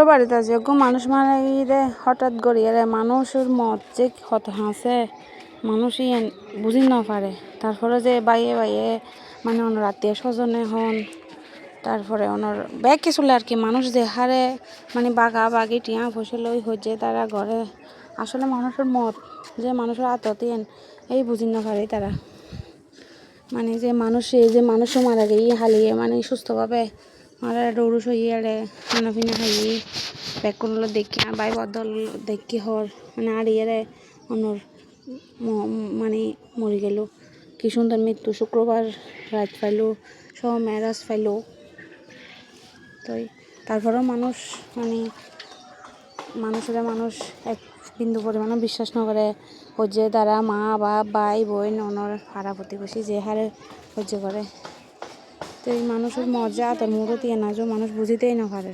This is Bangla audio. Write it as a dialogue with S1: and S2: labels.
S1: বাড়িতে যোগ্য মানুষ মানে হঠাৎ গড়িয়ে মানুষের মত যে কত হাসে মানুষই বুঝি না পারে। তারপরে যে বাইয়ে বাইয়ে মানে ওনার আত্মীয় স্বজনে হন, তারপরে ওনার ব্যাগ কিছু আর কি মানুষ যে হারে মানে বাঘা বাঘি টিয়া ফসল ওই হচ্ছে তারা ঘরে আসলে মানুষের মত যে মানুষের আত্মীয় এই বুঝি না পারে তারা মানে যে মানুষও মারা গিয়ে হালিয়ে মানে সুস্থভাবে মারা ডৌরুস হইয়ে খানা পিনা খাইয়ে ব্যাগ করলো দেখি বাই বদল দেখি হর মানে আড়িয়ে অনর মানে মরে গেল। কি সুন্দর মৃত্যু, শুক্রবার রাত পাইলো সব মেরাজ পাইলো। তো তারপরেও মানুষ মানে মানুষ এক বিন্দু পরিমাণও বিশ্বাস না করে হচ্ছে তারা মা বাপ ভাই বোন অনর পাড়া প্রতিবেশী যে হারে সহ্য করে। তো এই মানুষের মজা তোর মুরতি না যে মানুষ বুঝিতেই না পারে।